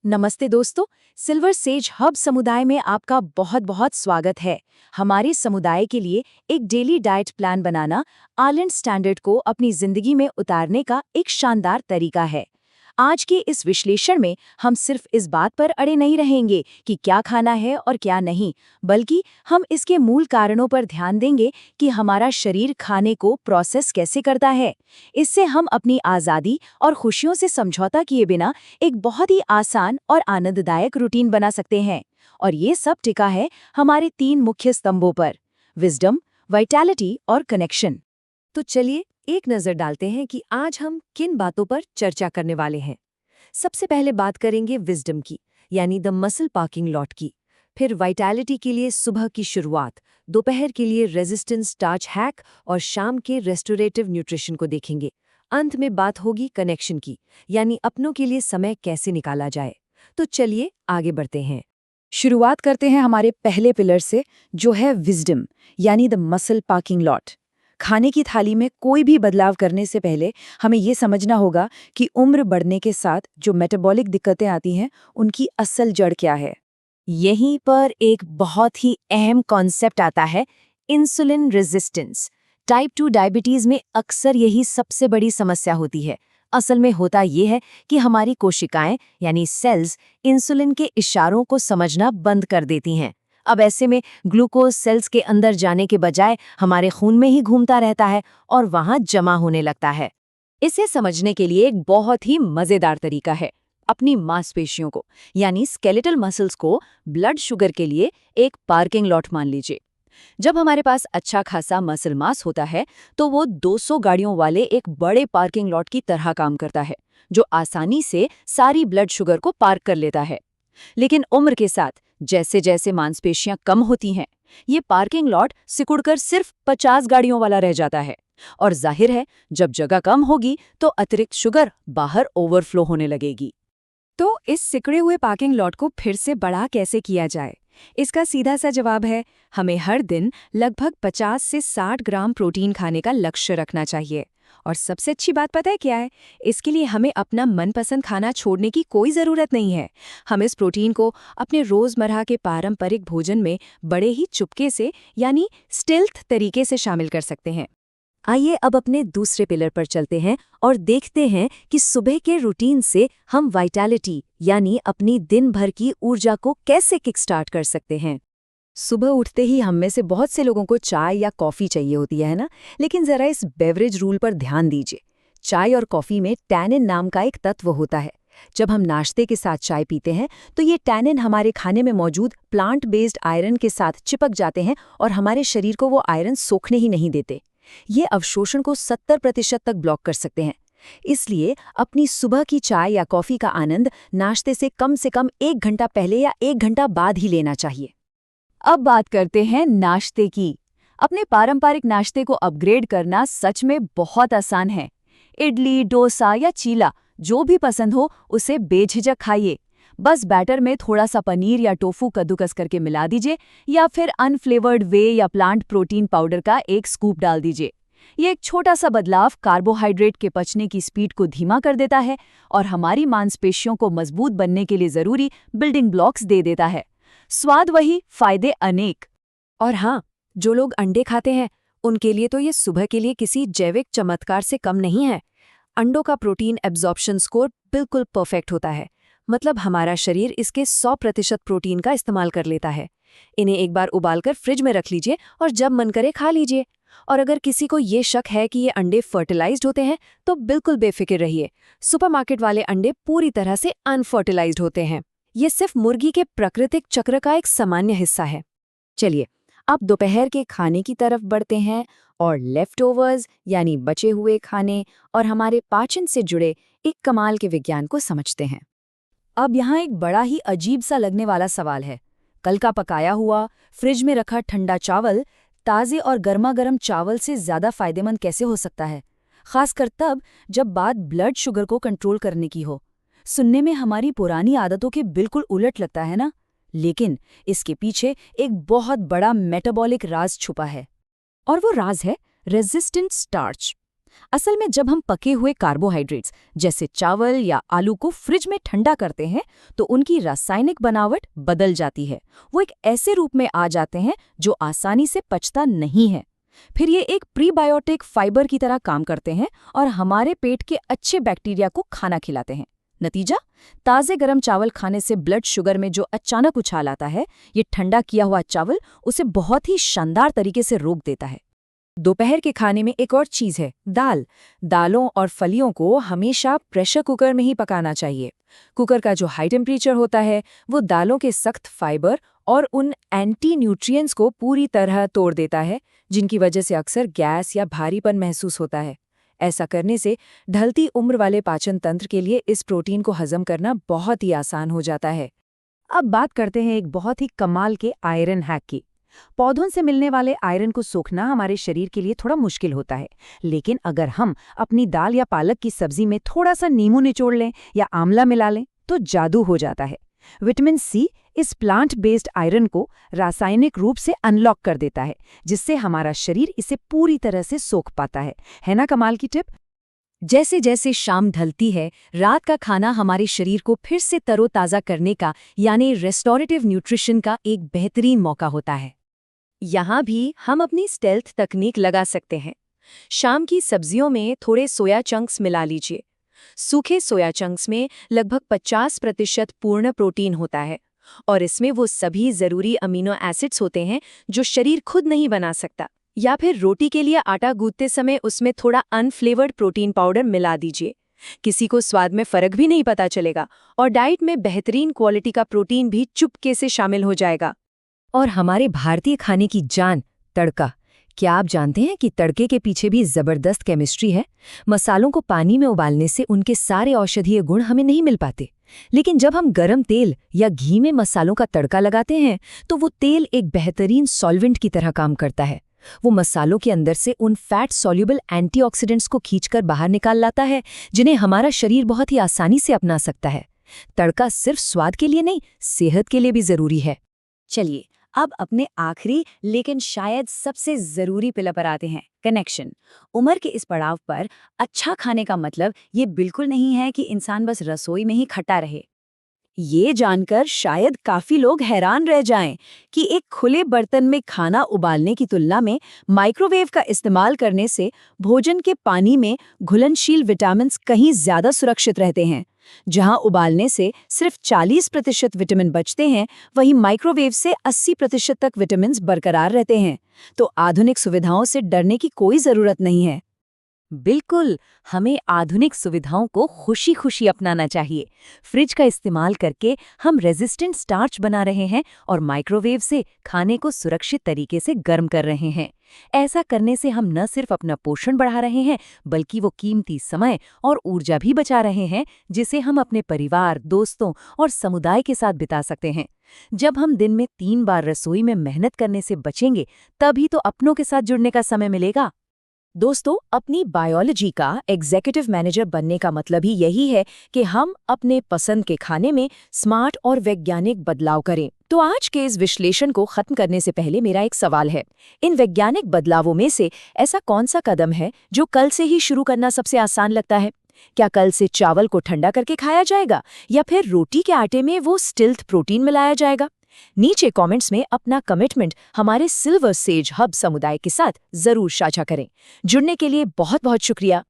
नमस्ते दोस्तों, silver says hub समुदाय में आपका बहुत बहुत स्वागत है। हमारे समुदाय के लिए एक डेली डाइट प्लान बनाना आयरलैंड स्टैंडर्ड को अपनी जिंदगी में उतारने का एक शानदार तरीका है। आज के इस विश्लेषण में हम सिर्फ इस बात पर अड़े नहीं रहेंगे कि क्या खाना है और क्या नहीं, बल्कि हम इसके मूल कारणों पर ध्यान देंगे कि हमारा शरीर खाने को प्रोसेस कैसे करता है। इससे हम अपनी आज़ादी और खुशियों से समझौता किए बिना एक बहुत ही आसान और आनंददायक रूटीन बना सकते हैं। और ये सब टिका है हमारे 3 मुख्य स्तंभों पर: विजडम, वाइटैलिटी और कनेक्शन। तो चलिए एक नजर डालते हैं कि आज हम किन बातों पर चर्चा करने वाले हैं। सबसे पहले बात करेंगे विजडम की, यानी द मसल पार्किंग लॉट की। फिर वाइटैलिटी के लिए सुबह की शुरुआत, दोपहर के लिए रेजिस्टेंस स्टार्च हैक और शाम के रेस्टोरेटिव न्यूट्रिशन को देखेंगे। अंत में बात होगी कनेक्शन की, यानी अपनों के लिए समय कैसे निकाला जाए। तो चलिए आगे बढ़ते हैं। शुरुआत करते हैं हमारे पहले पिलर से, जो है विजडम, यानी द मसल पार्किंग लॉट। खाने की थाली में कोई भी बदलाव करने से पहले हमें ये समझना होगा कि उम्र बढ़ने के साथ जो मेटाबॉलिक दिक्कतें आती हैं, उनकी असल जड़ क्या है। यहीं पर एक बहुत ही अहम कॉन्सेप्ट आता है, इंसुलिन रेजिस्टेंस। टाइप 2 डायबिटीज में अक्सर यही सबसे बड़ी समस्या होती है। असल में होता ये है कि हमारी कोशिकाएं यानी सेल्स इंसुलिन के इशारों को समझना बंद कर देती हैं। अब ऐसे में ग्लूकोज सेल्स के अंदर जाने के बजाय हमारे खून में ही घूमता रहता है और वहां जमा होने लगता है। इसे समझने के लिए एक बहुत ही मजेदार तरीका है। अपनी मांसपेशियों को यानी स्केलेटल मसल्स को ब्लड शुगर के लिए एक पार्किंग लॉट मान लीजिए। जब हमारे पास अच्छा खासा मसल मास होता है तो वो 200 गाड़ियों वाले एक बड़े पार्किंग लॉट की तरह काम करता है, जो आसानी से सारी ब्लड शुगर को पार्क कर लेता है। लेकिन उम्र के साथ जैसे जैसे मांसपेशियां कम होती हैं, ये पार्किंग लॉट सिकुड़कर सिर्फ 50 गाड़ियों वाला रह जाता है। और जाहिर है, जब जगह कम होगी तो अतिरिक्त शुगर बाहर ओवरफ्लो होने लगेगी। तो इस सिकुड़े हुए पार्किंग लॉट को फिर से बड़ा कैसे किया जाए? इसका सीधा सा जवाब है, हमें हर दिन लगभग 50 से 60 ग्राम प्रोटीन खाने का लक्ष्य रखना चाहिए। और सबसे अच्छी बात पता है क्या है? इसके लिए हमें अपना मनपसंद खाना छोड़ने की कोई ज़रूरत नहीं है। हम इस प्रोटीन को अपने रोज़मर्रा के पारंपरिक भोजन में बड़े ही चुपके से यानी स्टेल्थ तरीके से शामिल कर सकते हैं। आइए अब अपने दूसरे पिलर पर चलते हैं और देखते हैं कि सुबह के रूटीन से हम वाइटैलिटी यानी अपनी दिन भर की ऊर्जा को कैसे किकस्टार्ट कर सकते हैं। सुबह उठते ही हम में से बहुत से लोगों को चाय या कॉफ़ी चाहिए होती है ना? लेकिन ज़रा इस बेवरेज रूल पर ध्यान दीजिए। चाय और कॉफ़ी में टैनिन नाम का एक तत्व होता है। जब हम नाश्ते के साथ चाय पीते हैं तो ये टैनिन हमारे खाने में मौजूद प्लांट बेस्ड आयरन के साथ चिपक जाते हैं और हमारे शरीर को वो आयरन सोखने ही नहीं देते। ये अवशोषण को 70% तक ब्लॉक कर सकते हैं। इसलिए अपनी सुबह की चाय या कॉफ़ी का आनंद नाश्ते से कम 1 घंटा पहले या 1 घंटा बाद ही लेना चाहिए। अब बात करते हैं नाश्ते की। अपने पारंपरिक नाश्ते को अपग्रेड करना सच में बहुत आसान है। इडली, डोसा या चीला जो भी पसंद हो उसे बेझिझक खाइए। बस बैटर में थोड़ा सा पनीर या टोफू कद्दूकस करके मिला दीजिए या फिर अनफ्लेवर्ड वे या प्लांट प्रोटीन पाउडर का एक स्कूप डाल दीजिए। ये एक छोटा सा बदलाव कार्बोहाइड्रेट के पचने की स्पीड को धीमा कर देता है और हमारी मांसपेशियों को मजबूत बनने के लिए ज़रूरी बिल्डिंग ब्लॉक्स दे देता है। स्वाद वही, फायदे अनेक। और हाँ, जो लोग अंडे खाते हैं उनके लिए तो ये सुबह के लिए किसी जैविक चमत्कार से कम नहीं है। अंडों का प्रोटीन एब्जॉर्प्शन स्कोर बिल्कुल परफेक्ट होता है, मतलब हमारा शरीर इसके 100% प्रोटीन का इस्तेमाल कर लेता है। इन्हें एक बार उबालकर फ्रिज में रख लीजिए और जब मन करे खा लीजिए। और अगर किसी को ये शक है कि ये अंडे फर्टिलाइज्ड होते हैं तो बिल्कुल बेफिक्र रहिए। सुपरमार्केट वाले अंडे पूरी तरह से अनफर्टिलाइज्ड होते हैं। ये सिर्फ मुर्गी के प्राकृतिक चक्र का एक सामान्य हिस्सा है। चलिए अब दोपहर के खाने की तरफ बढ़ते हैं और लेफ्टओवर्स यानी बचे हुए खाने और हमारे पाचन से जुड़े एक कमाल के विज्ञान को समझते हैं। अब यहाँ एक बड़ा ही अजीब सा लगने वाला सवाल है। कल का पकाया हुआ, फ्रिज में रखा ठंडा चावल ताज़े और गर्मा-गर्म चावल से ज़्यादा फायदेमंद कैसे हो सकता है? खासकर तब जब बात ब्लड शुगर को कंट्रोल करने की हो। सुनने में हमारी पुरानी आदतों के बिल्कुल उलट लगता है ना? लेकिन इसके पीछे एक बहुत बड़ा मेटाबॉलिक राज छुपा है। और वो राज है रेजिस्टेंट स्टार्च। असल में जब हम पके हुए कार्बोहाइड्रेट्स जैसे चावल या आलू को फ्रिज में ठंडा करते हैं तो उनकी रासायनिक बनावट बदल जाती है। वो एक ऐसे रूप में आ जाते हैं जो आसानी से पचता नहीं है। फिर ये एक प्रीबायोटिक फाइबर की तरह काम करते हैं और हमारे पेट के अच्छे बैक्टीरिया को खाना खिलाते हैं। नतीजा, ताज़े गरम चावल खाने से ब्लड शुगर में जो अचानक उछाल आता है, ये ठंडा किया हुआ चावल उसे बहुत ही शानदार तरीके से रोक देता है। दोपहर के खाने में एक और चीज़ है, दाल। दालों और फलियों को हमेशा प्रेशर कुकर में ही पकाना चाहिए। कुकर का जो हाई टेम्परेचर होता है वो दालों के सख्त फाइबर और उन एंटी न्यूट्रिएंट्स को पूरी तरह तोड़ देता है, जिनकी वजह से अक्सर गैस या भारीपन महसूस होता है। ऐसा करने से ढलती उम्र वाले पाचन तंत्र के लिए इस प्रोटीन को हजम करना बहुत ही आसान हो जाता है। अब बात करते हैं एक बहुत ही कमाल के आयरन हैक की। पौधों से मिलने वाले आयरन को सोखना हमारे शरीर के लिए थोड़ा मुश्किल होता है, लेकिन अगर हम अपनी दाल या पालक की सब्जी में थोड़ा सा नींबू निचोड़ लें या आंवला मिला लें तो जादू हो जाता है। विटामिन सी इस प्लांट बेस्ड आयरन को रासायनिक रूप से अनलॉक कर देता है, जिससे हमारा शरीर इसे पूरी तरह से सोख पाता है ना कमाल की टिप? जैसे जैसे शाम ढलती है, रात का खाना हमारे शरीर को फिर से तरोताज़ा करने का यानी रेस्टोरेटिव न्यूट्रिशन का एक बेहतरीन मौका होता है। यहाँ भी हम अपनी स्टेल्थ तकनीक लगा सकते हैं। शाम की सब्जियों में थोड़े सोया चंक्स मिला लीजिए। सूखे सोया चंक्स में लगभग 50% पूर्ण प्रोटीन होता है और इसमें वो सभी ज़रूरी अमीनो एसिड्स होते हैं जो शरीर खुद नहीं बना सकता। या फिर रोटी के लिए आटा गूंथते समय उसमें थोड़ा अनफ्लेवर्ड प्रोटीन पाउडर मिला दीजिए। किसी को स्वाद में फ़र्क भी नहीं पता चलेगा और डाइट में बेहतरीन क्वालिटी का प्रोटीन भी चुपके से शामिल हो जाएगा। और हमारे भारतीय खाने की जान, तड़का। क्या आप जानते हैं कि तड़के के पीछे भी ज़बरदस्त केमिस्ट्री है? मसालों को पानी में उबालने से उनके सारे औषधीय गुण हमें नहीं मिल पाते, लेकिन जब हम गरम तेल या घी में मसालों का तड़का लगाते हैं तो वो तेल एक बेहतरीन सॉल्वेंट की तरह काम करता है। वो मसालों के अंदर से उन फैट सॉल्युबल एंटीऑक्सीडेंट्स को खींचकर बाहर निकाल लाता है, जिन्हें हमारा शरीर बहुत ही आसानी से अपना सकता है। तड़का सिर्फ स्वाद के लिए नहीं, सेहत के लिए भी ज़रूरी है। चलिए, अब अपने आखिरी लेकिन शायद सबसे ज़रूरी पिलर पर आते हैं, कनेक्शन। उम्र के इस पड़ाव पर अच्छा खाने का मतलब ये बिल्कुल नहीं है कि इंसान बस रसोई में ही खटा रहे। ये जानकर शायद काफ़ी लोग हैरान रह जाएं कि एक खुले बर्तन में खाना उबालने की तुलना में माइक्रोवेव का इस्तेमाल करने से भोजन के पानी में घुलनशील विटामिन्स कहीं ज़्यादा सुरक्षित रहते हैं। जहां उबालने से सिर्फ 40% विटामिन बचते हैं, वहीं माइक्रोवेव से 80% तक विटामिन्स बरकरार रहते हैं। तो आधुनिक सुविधाओं से डरने की कोई ज़रूरत नहीं है। बिल्कुल, हमें आधुनिक सुविधाओं को खुशी खुशी अपनाना चाहिए। फ्रिज का इस्तेमाल करके हम रेजिस्टेंट स्टार्च बना रहे हैं और माइक्रोवेव से खाने को सुरक्षित तरीके से गर्म कर रहे हैं। ऐसा करने से हम न सिर्फ अपना पोषण बढ़ा रहे हैं, बल्कि वो कीमती समय और ऊर्जा भी बचा रहे हैं, जिसे हम अपने परिवार, दोस्तों और समुदाय के साथ बिता सकते हैं। जब हम दिन में 3 बार रसोई में मेहनत करने से बचेंगे, तभी तो अपनों के साथ जुड़ने का समय मिलेगा। दोस्तों, अपनी बायोलॉजी का एग्जीक्यूटिव मैनेजर बनने का मतलब ही यही है कि हम अपने पसंद के खाने में स्मार्ट और वैज्ञानिक बदलाव करें। तो आज के इस विश्लेषण को खत्म करने से पहले मेरा एक सवाल है, इन वैज्ञानिक बदलावों में से ऐसा कौन सा कदम है जो कल से ही शुरू करना सबसे आसान लगता है? क्या कल से चावल को ठंडा करके खाया जाएगा या फिर रोटी के आटे में वो स्टिल्थ प्रोटीन मिलाया जाएगा? नीचे कमेंट्स में अपना कमिटमेंट हमारे सिल्वर सेज हब समुदाय के साथ जरूर साझा करें। जुड़ने के लिए बहुत बहुत शुक्रिया।